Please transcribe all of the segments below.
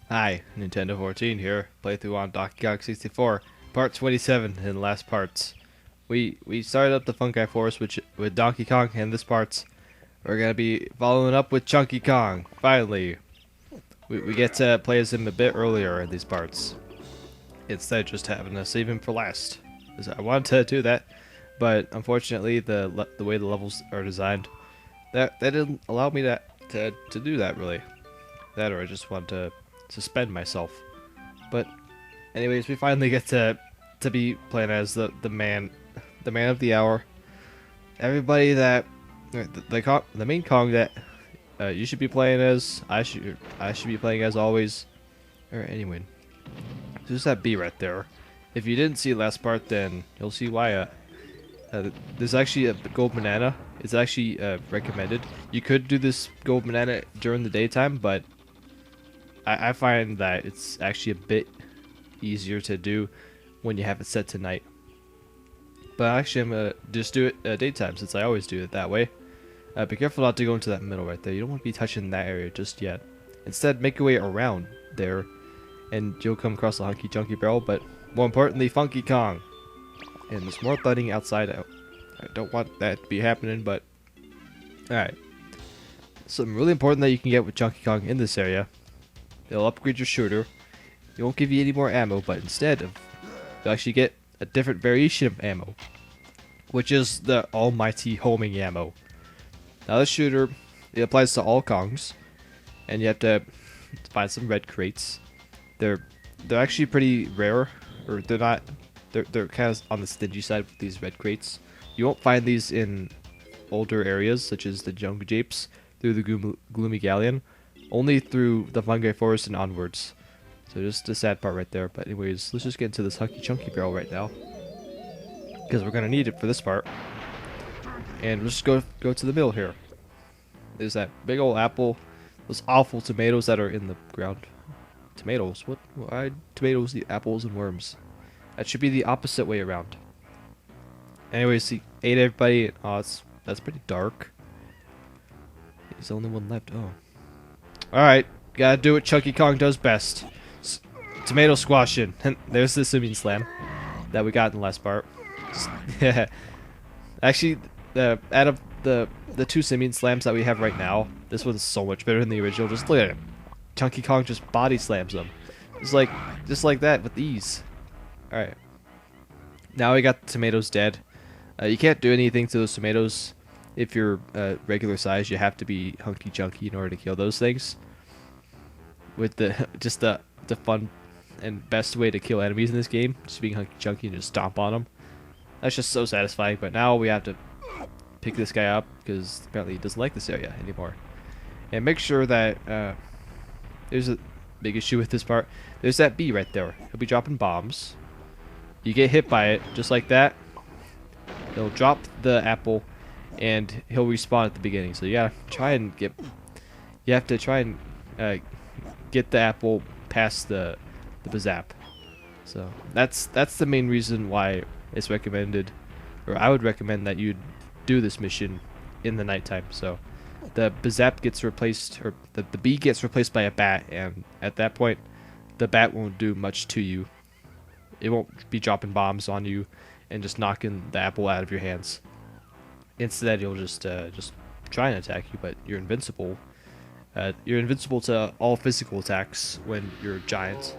Hi, Nintendo 14 here. Playthrough on Donkey Kong 64, part 27 in the last parts. We started up the Fungi Forest with Donkey Kong, and this part we're gonna be following up with Chunky Kong. Finally, we get to play as him a bit earlier in these parts, instead of just having to save him for last. 'Cause I wanted to do that, but unfortunately the way the levels are designed, that didn't allow me to do that really. That or I just wanted to suspend myself. But anyways, we finally get to be playing as the man of the hour. Everybody that the main Kong that you should be playing as, I should be playing as always. Or anyway, there's that B right there. If you didn't see the last part, then you'll see why. There's actually a gold banana. It's actually recommended. You could do this gold banana during the daytime, but I find that it's actually a bit easier to do when you have it set to night. But actually, I'm gonna just do it daytime since I always do it that way. Be careful not to go into that middle right there. You don't want to be touching that area just yet. Instead, make your way around there, and you'll come across the Hunky Chunky barrel. But more importantly, Funky Kong. And there's more thudding outside. I don't want that to be happening, but alright. Something really important that you can get with Chunky Kong in this area. It'll upgrade your shooter. It won't give you any more ammo, but instead you'll actually get a different variation of ammo, which is the almighty homing ammo. Now this shooter, it applies to all Kongs, and you have to find some red crates. They're actually pretty rare, or they're not. They're kind of on the stingy side with these red crates. You won't find these in older areas such as the Jungle Japes through the Gloomy Galleon. Only through the Fungi Forest and onwards. So just a sad part right there. But anyways, let's just get into this Hunky Chunky barrel right now, because we're gonna need it for this part. And we'll just go to the middle here. There's that big old apple. Those awful tomatoes that are in the ground. Tomatoes? What? Why tomatoes eat apples and worms? That should be the opposite way around. Anyways, he ate everybody. Oh, that's pretty dark. He's the only one left. Oh. Alright, gotta do what Chunky Kong does best. Tomato squashing. There's the Simian Slam that we got in the last part. Yeah. Actually, out of the two Simian Slams that we have right now, this one's so much better than the original. Just look at him. Chunky Kong just body slams them. Just like that with ease. Alright. Now we got the tomatoes dead. You can't do anything to those tomatoes. If you're regular size, you have to be Hunky Chunky in order to kill those things. With just the fun and best way to kill enemies in this game, just being Hunky Chunky and just stomp on them. That's just so satisfying. But now we have to pick this guy up because apparently he doesn't like this area anymore. And make sure that there's a big issue with this part. There's that bee right there. He'll be dropping bombs. You get hit by it just like that. He'll drop the apple, and he'll respawn at the beginning. So you have to try and get the apple past the bazap. So that's the main reason why it's recommended, or I would recommend that you do this mission in the nighttime. So the bazap gets replaced, or the bee gets replaced by a bat, and at that point the bat won't do much to you. It won't be dropping bombs on you and just knocking the apple out of your hands. Instead, you'll just try and attack you, but you're invincible. You're invincible to all physical attacks when you're a giant.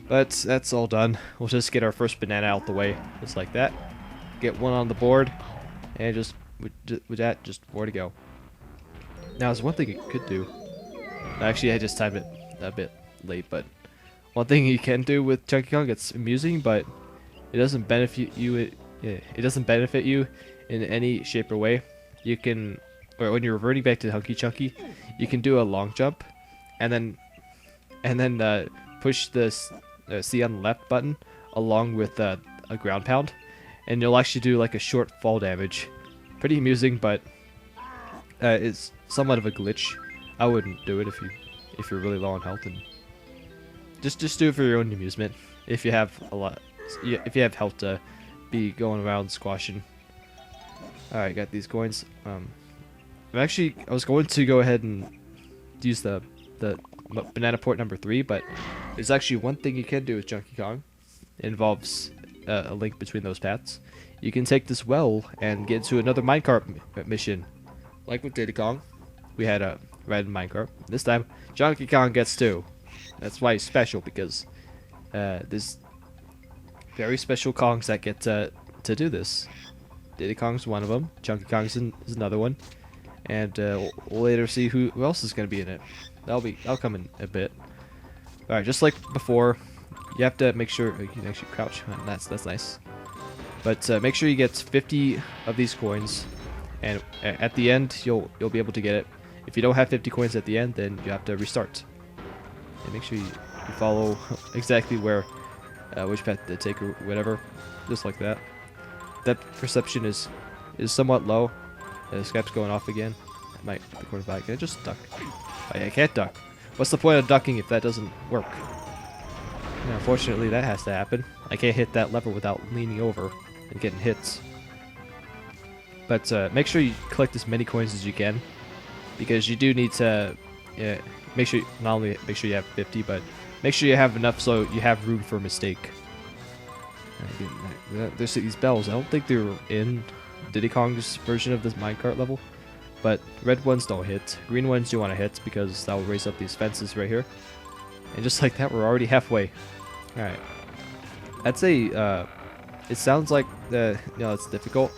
But that's all done. We'll just get our first banana out the way, just like that. Get one on the board, and just with that, just more to go. Now, there's one thing you could do. Actually, I just timed it a bit late, but one thing you can do with Chunky Kong, it's amusing, but it doesn't benefit you. It doesn't benefit you in any shape or way. You can, or when you're reverting back to Hunky Chunky, you can do a long jump, and then push this C on the left button along with a ground pound, and you'll actually do like a short fall damage. Pretty amusing, but it's somewhat of a glitch. I wouldn't do it if you're really low on health, and just do it for your own amusement. If you have if you have health to be going around squashing. Alright, got these coins. I was going to go ahead and use the banana port number 3, but there's actually one thing you can do with Junky Kong. It involves a link between those paths. You can take this well and get to another minecart mission. Like with Diddy Kong, we had a red minecart. This time, Junky Kong gets 2. That's why he's special, because there's very special Kongs that get to do this. Diddy Kong's one of them. Junky Kong's is another one. And we'll later see who else is going to be in it. That'll come in a bit. All right, just like before, you have to make sure you can actually crouch. That's nice. But make sure you get 50 of these coins, and at the end you'll be able to get it. If you don't have 50 coins at the end, then you have to restart. And make sure you follow exactly where which path to take or whatever, just like that. Depth perception is somewhat low. The Skype's going off again. I might record back. Can I just duck? I can't duck. What's the point of ducking if that doesn't work? Yeah, unfortunately, that has to happen. I can't hit that lever without leaning over and getting hits. But make sure you collect as many coins as you can, because you do need to make sure not only make sure you have 50, but make sure you have enough so you have room for a mistake. There's these bells. I don't think they were in Diddy Kong's version of this minecart level, but red ones don't hit. Green ones you want to hit because that will raise up these fences right here. And just like that, we're already halfway. All right. I'd say it sounds like it's difficult.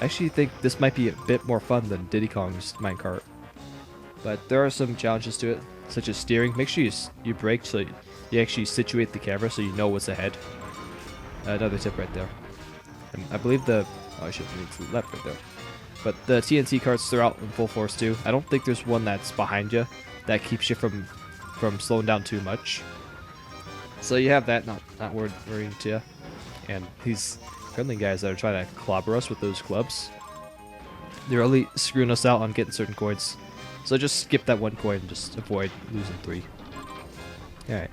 I actually think this might be a bit more fun than Diddy Kong's minecart. But there are some challenges to it, such as steering. Make sure you brake so you actually situate the camera so you know what's ahead. Another tip right there. And I believe I should move to the left right there. But the TNT carts, they're out in full force too. I don't think there's one that's behind you that keeps you from slowing down too much. So you have that, not worrying to you. And these friendly guys that are trying to clobber us with those clubs, they're really screwing us out on getting certain coins. So just skip that one coin and just avoid losing 3. Alright.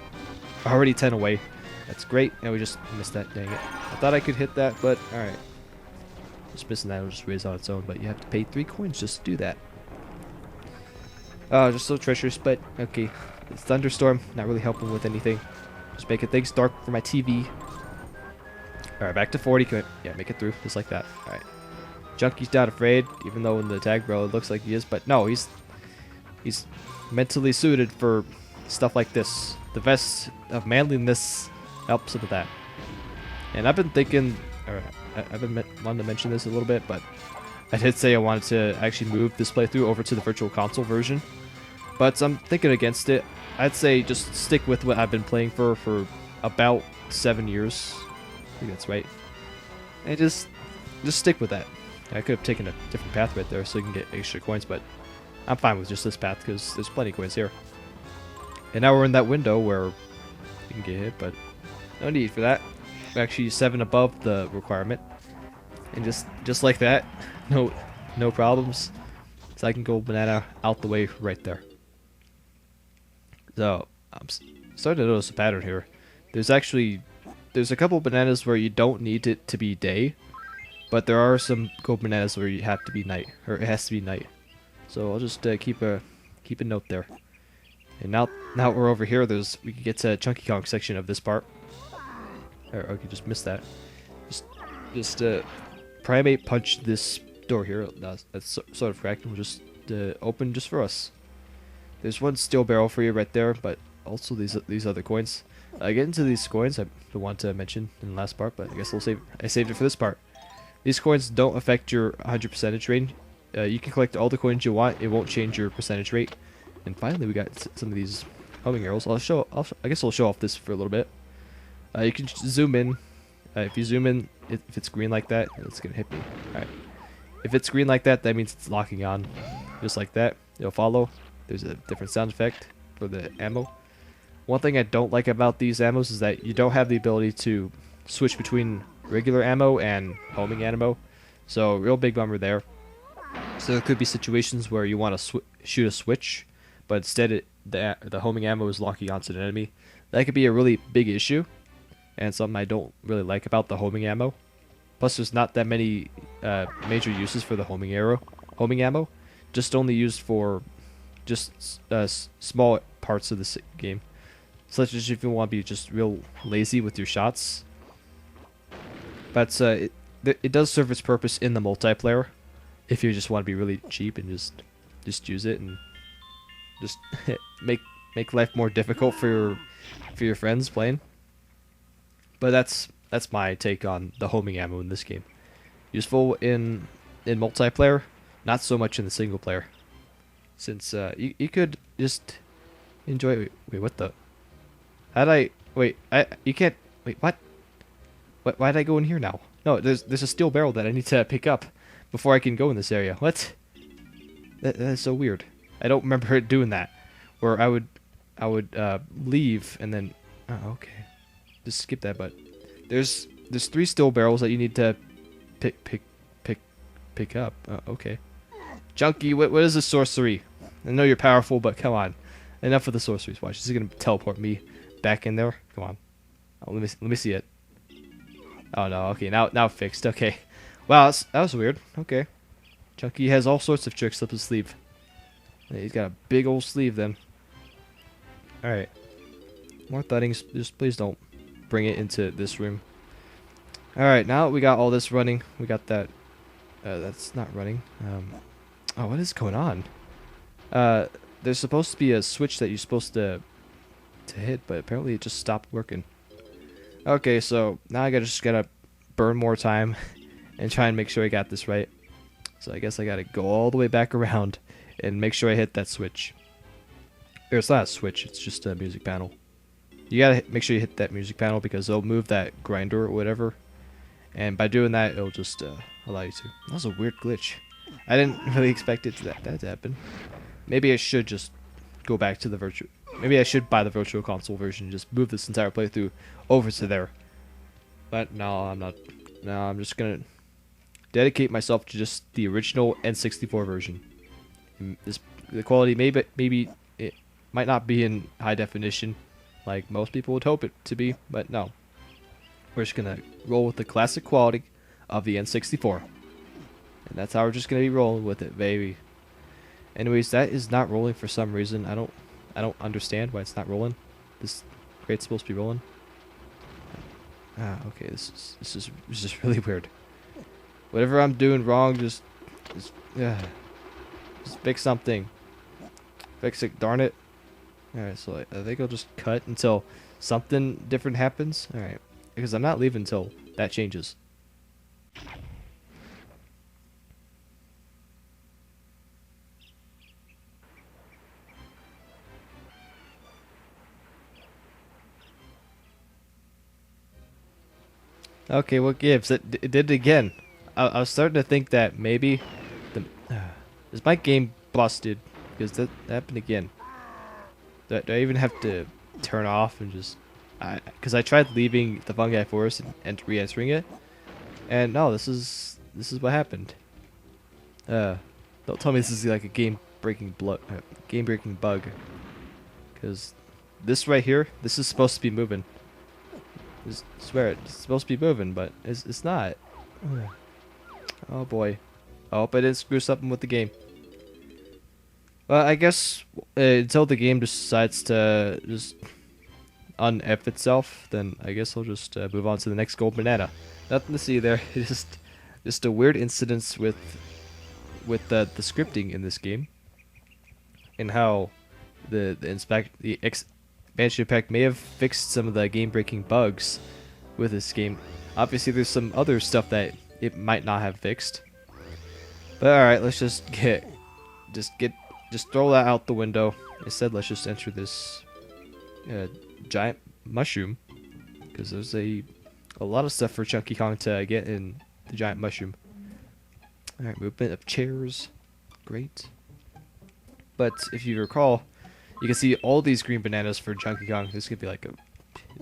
Already 10 away. That's great. And we just missed that, dang it. I thought I could hit that, but alright. Just missing that, it'll just raise on its own, but you have to pay 3 coins just to do that. Oh, just so treacherous, but okay. It's thunderstorm, not really helping with anything. Just making things dark for my TV. Alright, back to 40. Yeah, make it through, just like that. Alright. Junky's not afraid, even though in the tag bro it looks like he is, but no, he's mentally suited for stuff like this. The vest of manliness helps with that. And I've been thinking, or I've been wanting to mention this a little bit, but I did say I wanted to actually move this playthrough over to the Virtual Console version. But I'm thinking against it. I'd say just stick with what I've been playing for about 7 years. I think that's right. And just stick with that. I could have taken a different path right there so you can get extra coins, but I'm fine with just this path because there's plenty of coins here. And now we're in that window where you can get hit, but no need for that. We're actually 7 above the requirement. And just like that, no problems. So I can go banana out the way right there. So I'm starting to notice a pattern here. There's a couple bananas where you don't need it to be day, but there are some gold bananas where you have to be night, or it has to be night. So I'll just keep a note there. And now we're over here. We can get to Chunky Kong section of this part. Okay, just missed that. Just Primate Punch this door here. That's sort of correct. We'll just open just for us. There's one steel barrel for you right there, but also these other coins. I get into these coins I want to mention in the last part, but I guess I saved it for this part. These coins don't affect your 100% rate. You can collect all the coins you want. It won't change your percentage rate. And finally, we got some of these homing arrows. I guess I'll show off this for a little bit. You can zoom in. If you zoom in, if it's green like that, it's gonna hit me. All right. If it's green like that, that means it's locking on, just like that. It'll follow. There's a different sound effect for the ammo. One thing I don't like about these ammos is that you don't have the ability to switch between regular ammo and homing ammo. So real big bummer there. So there could be situations where you want to shoot a switch, but instead the homing ammo is locking onto an enemy. That could be a really big issue, and something I don't really like about the homing ammo. Plus, there's not that many major uses for the homing ammo. Just only used for just small parts of this game, such as if you want to be just real lazy with your shots. But it does serve its purpose in the multiplayer. If you just want to be really cheap and just use it and just make life more difficult for your friends playing. But that's my take on the homing ammo in this game. Useful in multiplayer, not so much in the single player. Since you could just enjoy. Wait, what the? How'd I? Wait, you can't. Wait, what? Why'd I go in here now? No, there's a steel barrel that I need to pick up before I can go in this area. What? That is so weird. I don't remember it doing that. Where I would leave and then. Oh, okay. Just skip that. But there's 3 steel barrels that you need to pick up. Okay. Junky, what is the sorcery? I know you're powerful, but come on. Enough of the sorceries. Watch, this is gonna teleport me back in there. Come on. Oh, let me see it. Oh no. Okay, now fixed. Okay. Wow, that was weird. Okay. Junky has all sorts of tricks up his sleeve. He's got a big old sleeve then. All right. More thuddings. Just please don't bring it into this room. All right. Now we got all this running. We got that. That's not running. Oh, what is going on? There's supposed to be a switch that you're supposed to hit, but apparently it just stopped working. Okay, so now I just gotta burn more time and try and make sure I got this right. So I guess I gotta go all the way back around and make sure I hit that switch. Or it's not a switch, it's just a music panel. You gotta make sure you hit that music panel because it'll move that grinder or whatever. And by doing that, it'll just allow you to. That was a weird glitch. I didn't really expect it that to happen. Maybe I should just go back to the virtual. Maybe I should buy the virtual console version and just move this entire playthrough over to there. But no, I'm not. No, I'm just gonna dedicate myself to just the original N64 version. The quality maybe it might not be in high definition like most people would hope it to be, but no. We're just gonna roll with the classic quality of the N64. And that's how we're just gonna be rolling with it, baby. Anyways, that is not rolling for some reason. I don't understand why it's not rolling. This crate's supposed to be rolling. Okay, this is really weird. Whatever I'm doing wrong, just fix something. Fix it, darn it. Alright, so I think I'll just cut until something different happens. Alright. Because I'm not leaving until that changes. Okay, what gives? It did it again. I was starting to think that maybe is my game busted because that happened again. Do I even have to turn off and just? Because I tried leaving the Fungi Forest and re-entering it, and no, this is what happened. Don't tell me this is like a game-breaking bug, because this right here, this is supposed to be moving. I swear it's supposed to be moving, but it's not. Oh boy, I hope I didn't screw something with the game. Well, I guess until the game decides to just un-F itself, then I guess I'll just move on to the next gold banana. Nothing to see there. Just a weird incidence with the scripting in this game, and how the expansion pack may have fixed some of the game-breaking bugs with this game. Obviously, there's some other stuff that it might not have fixed. But all right, let's just throw that out the window. Instead, let's just enter this giant mushroom, because there's a lot of stuff for Chunky Kong to get in the giant mushroom. All right, movement of chairs, great. But if you recall, you can see all these green bananas for Chunky Kong. This could be like a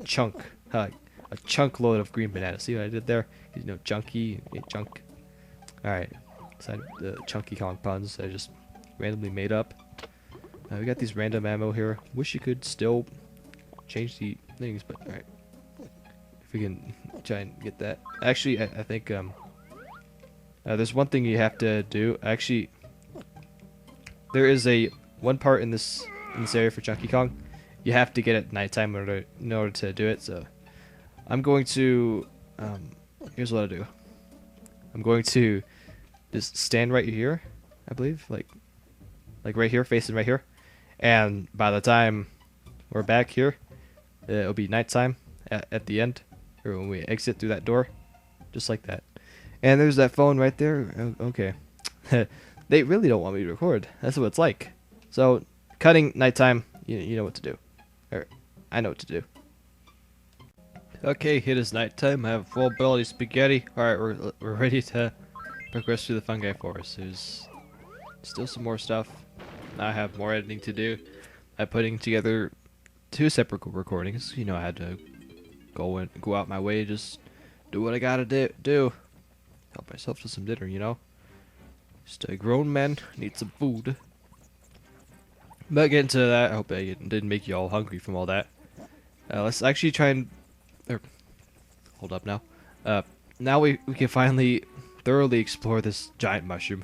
chunk load of green bananas. See what I did there? You know, chunky, chunk. All right, aside the Chunky Kong puns I just randomly made up. We got these random ammo here. Wish you could still change the things, but all right. If we can try and get that. Actually, I think there's one thing you have to do. Actually, there is a one part in this area for Donkey Kong, you have to get it nighttime in order to do it. So I'm going to here's what I do. I'm going to just stand right here, I believe, like right here, facing right here, and by the time we're back here, it'll be nighttime at the end, or when we exit through that door, just like that. And there's that phone right there. Okay. They really don't want me to record. That's what it's like. So, cutting nighttime, you know what to do. Or, I know what to do. Okay, it is nighttime. I have full belly spaghetti. Alright, we're ready to progress through the Fungi Forest. There's still some more stuff. Now I have more editing to do. I'm putting together 2 separate recordings. You know, I had to go out my way, just do what I gotta do. Help myself to some dinner, you know. Just a grown man need some food. But getting to that, I hope I didn't make you all hungry from all that. Let's actually try and hold up now. Now we can finally thoroughly explore this giant mushroom.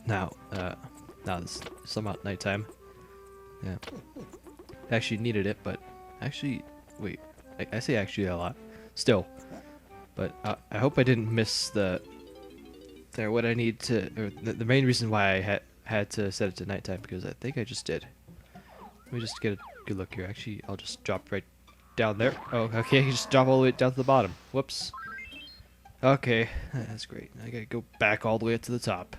Now this somehow nighttime. Yeah, actually needed it, but actually wait, I say actually a lot. Still, but I hope I didn't miss what I need to, or the main reason why I had to set it to nighttime, because I think I just did. Let me just get a good look here. Actually, I'll just drop right down there. Oh, okay, you just drop all the way down to the bottom. Whoops. Okay, that's great. I gotta go back all the way up to the top.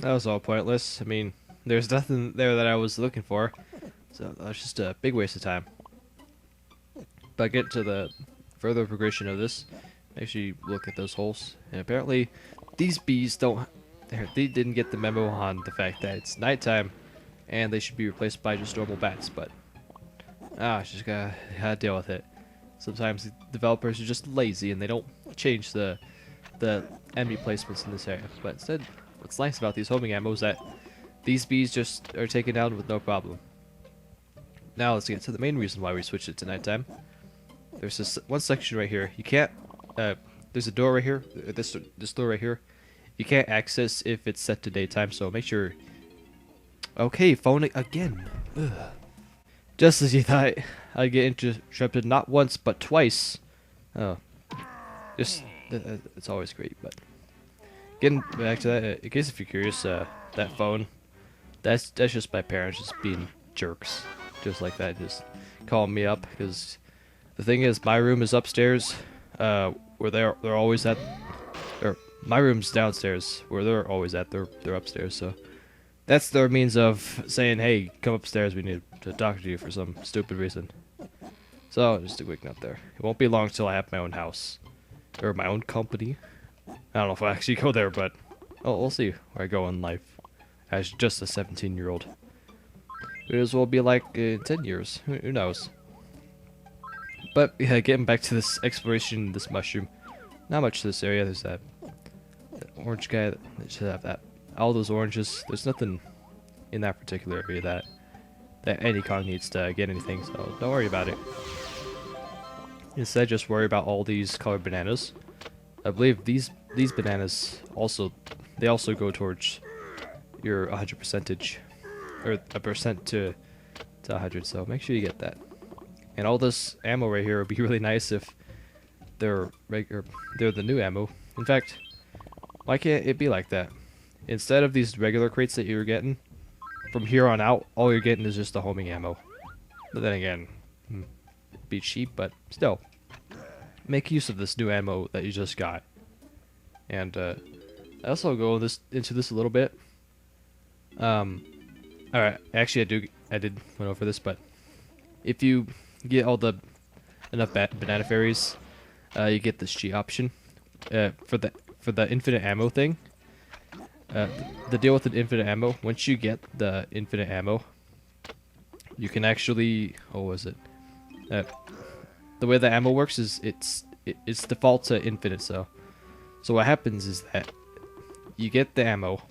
That was all pointless. I mean, there's nothing there that I was looking for, so that was just a big waste of time. But get to the further progression of this. Make sure you look at those holes. And apparently, these bees they didn't get the memo on the fact that it's nighttime, and they should be replaced by just normal bats. But I just gotta deal with it. Sometimes the developers are just lazy and they don't change the enemy placements in this area. But instead, what's nice about these homing ammo is that these bees just are taken down with no problem. Now let's get to the main reason why we switched it to nighttime. There's this one section right here. You can't. There's a door right here. This door right here. You can't access if it's set to daytime. So make sure. Okay, phone again. Ugh. Just as you thought I'd get interrupted not once but twice. Oh, just it's always great. But getting back to that, in case if you're curious, that phone, that's just my parents just being jerks, just like that, just calling me up. Because the thing is, my room is upstairs, where they're always at, or my room's downstairs, where they're always at. They're upstairs, so that's their means of saying, "Hey, come upstairs. We need to talk to you for some stupid reason." So just a quick note there. It won't be long till I have my own house, or my own company. I don't know if I actually go there, but we'll see where I go in life as just a 17-year-old. It as well be like 10 years. Who knows? But yeah, getting back to this exploration, this mushroom. Not much to this area. There's that orange guy that should have that. All those oranges. There's nothing in that particular area that any Kong needs to get anything. So don't worry about it. Instead, just worry about all these colored bananas. I believe these bananas also go towards your 100 percentage, or a percent to 100. So make sure you get that. And all this ammo right here would be really nice if they're the new ammo. In fact, why can't it be like that? Instead of these regular crates that you're getting, from here on out, all you're getting is just the homing ammo. But then again, it'd be cheap, but still, make use of this new ammo that you just got. And I also go into this a little bit. All right, actually, I did went over this, but if you get enough banana fairies, you get this G option for the infinite ammo thing. The deal with the infinite ammo, once you get the infinite ammo, you can actually, what was it? The way the ammo works is it's default to infinite. So what happens is that you get the ammo,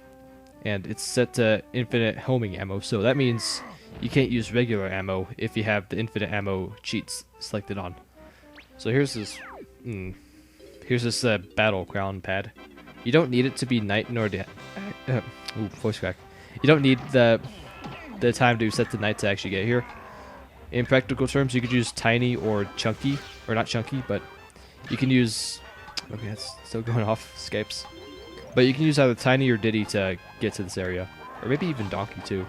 and it's set to infinite homing ammo. So that means you can't use regular ammo if you have the infinite ammo cheats selected on. So here's this battle crown pad. You don't need it to be night in order to voice crack. you don't need the time to set the night to actually get here. In practical terms, you could use tiny or chunky, or not chunky, but you can use. Okay, it's still going off Skypes. But you can use either tiny or diddy to get to this area, or maybe even donkey too.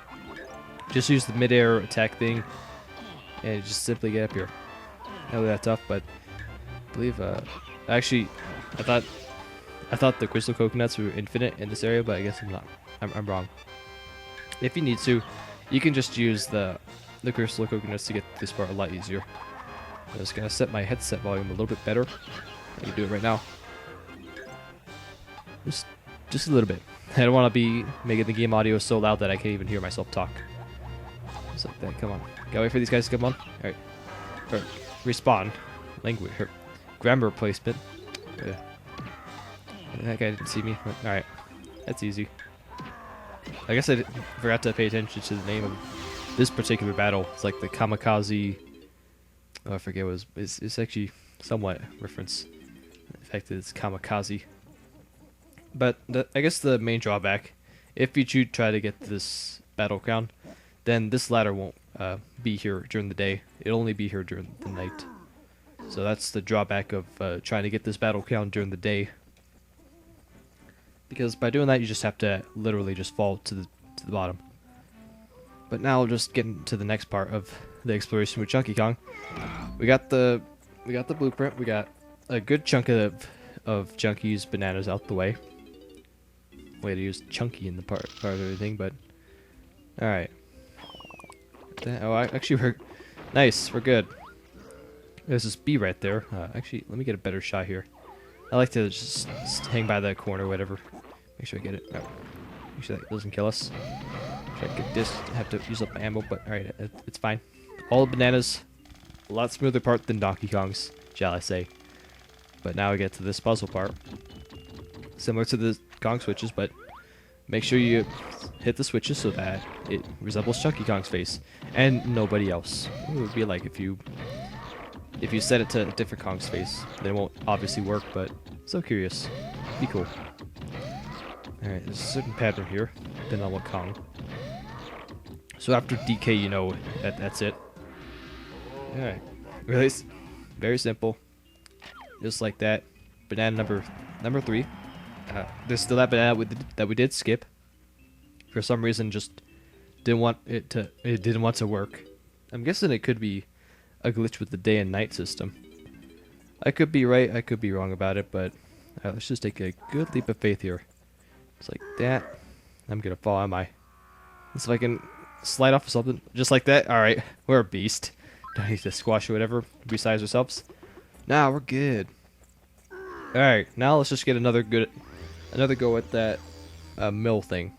Just use the mid-air attack thing, and just simply get up here. Not really that tough, but I believe actually I thought the crystal coconuts were infinite in this area, but I guess I'm not. I'm wrong. If you need to, you can just use the crystal coconuts to get this part a lot easier. I'm just gonna set my headset volume a little bit better. I can do it right now. Just a little bit. I don't want to be making the game audio so loud that I can't even hear myself talk. Just like that. Come on. Gotta wait for these guys to come on. All right. Respawn. Language. Grammar placement. That guy didn't see me. All right. That's easy. I guess I forgot to pay attention to the name of this particular battle. It's like the kamikaze. Oh, I forget what it was. It's actually somewhat reference. In fact, it's kamikaze. But I guess the main drawback, if you try to get this battle crown, then this ladder won't be here during the day. It'll only be here during the night. So that's the drawback of trying to get this battle crown during the day. Because by doing that, you just have to literally just fall to the bottom. But now we'll just get into the next part of the exploration with Chunky Kong. We got the blueprint. We got a good chunk of Chunky's bananas out the way. Way to use chunky in the part of everything, but all right. Oh, actually, we're nice. We're good. There's this bee right there. Actually, let me get a better shot here. I like to just hang by the corner, or whatever. Make sure I get it. Oh, make sure that doesn't kill us. If I get this, I have to use up my ammo, but all right, it's fine. All the bananas, a lot smoother part than Donkey Kong's, shall I say? But now we get to this puzzle part. Similar to the Kong switches, but make sure you hit the switches so that it resembles Chunky Kong's face and nobody else. It would be like if you set it to a different Kong's face, then it won't obviously work, but so curious. Be cool. Alright, there's a certain pattern here, depending on what Kong. So after DK, you know that's it. Alright. Really very simple. Just like that. Banana number 3. There's still that banana that we did skip. For some reason, just didn't want it to work. I'm guessing it could be a glitch with the day and night system. I could be right, I could be wrong about it, but let's just take a good leap of faith here. Just like that. I'm gonna fall, am I? Let's see if I can slide off of something just like that. All right, we're a beast. Don't need to squash or whatever. Resize ourselves. Nah, we're good. All right, now let's just get another go at that mill thing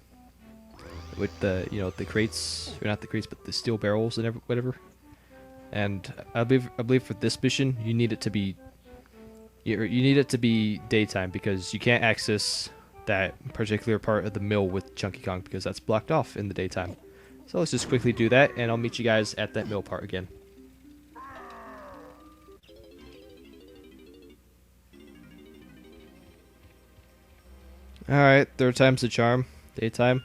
with the the crates, or not the crates, but the steel barrels and whatever. And I believe for this mission you need it to be daytime, because you can't access that particular part of the mill with Chunky Kong because that's blocked off in the daytime. So let's just quickly do that, and I'll meet you guys at that mill part again. Alright, third time's the charm. Daytime.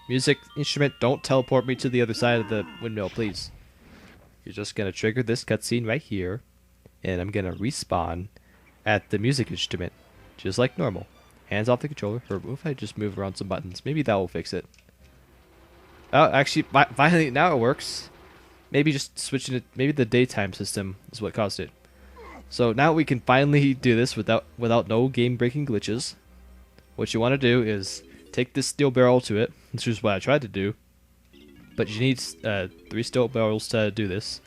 Music instrument, don't teleport me to the other side of the windmill, please. You're just gonna trigger this cutscene right here, and I'm gonna respawn at the music instrument, just like normal. Hands off the controller. Or what if I just move around some buttons? Maybe that will fix it. Oh, actually, finally, now it works. Maybe just switching it. Maybe the daytime system is what caused it. So now we can finally do this without no game-breaking glitches. What you want to do is take this steel barrel to it, which is what I tried to do. But you need 3 steel barrels to do this.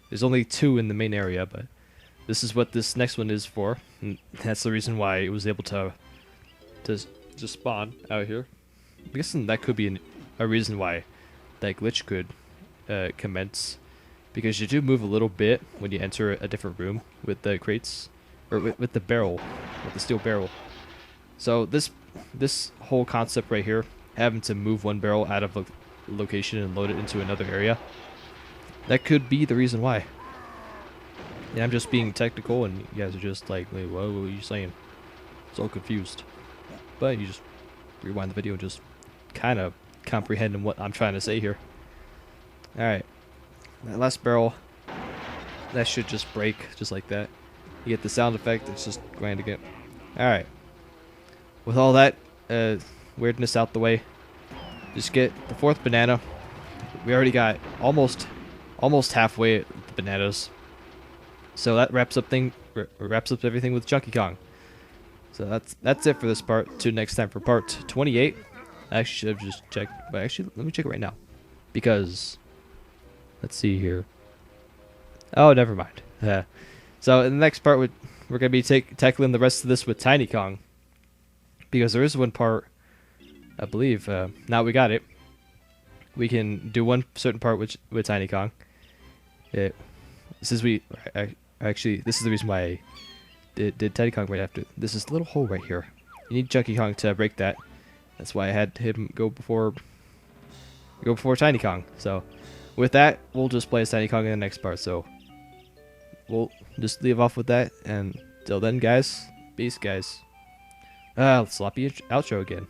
There's only 2 in the main area, but this is what this next one is for. And that's the reason why it was able to just spawn out here. I'm guessing that could be a reason why that glitch could commence. Because you do move a little bit when you enter a different room with the crates. Or with the barrel. With the steel barrel. So this whole concept right here, having to move one barrel out of a location and load it into another area, that could be the reason why. And I'm just being technical, and you guys are just like, wait, what are you saying? So confused. But you just rewind the video and just kind of comprehending what I'm trying to say here. Alright. That last barrel, that should just break, just like that. You get the sound effect, it's just grand again. Alright. With all that weirdness out the way, just get the 4th banana. We already got almost halfway at the bananas. So that wraps up everything with Chunky Kong. So that's it for this part. Tune next time for part 28. I actually should have just checked, but actually let me check it right now. Because let's see here. Oh, never mind. So in the next part, we're gonna be tackling the rest of this with Tiny Kong, because there is one part, I believe. Now we got it. We can do one certain part with Tiny Kong. This is the reason why I did Tiny Kong right after. This is a little hole right here. You need Chunky Kong to break that. That's why I had him go before Tiny Kong. So with that, we'll just play as Tiny Kong in the next part. So we'll just leave off with that. And till then, guys, peace, guys. Sloppy outro again.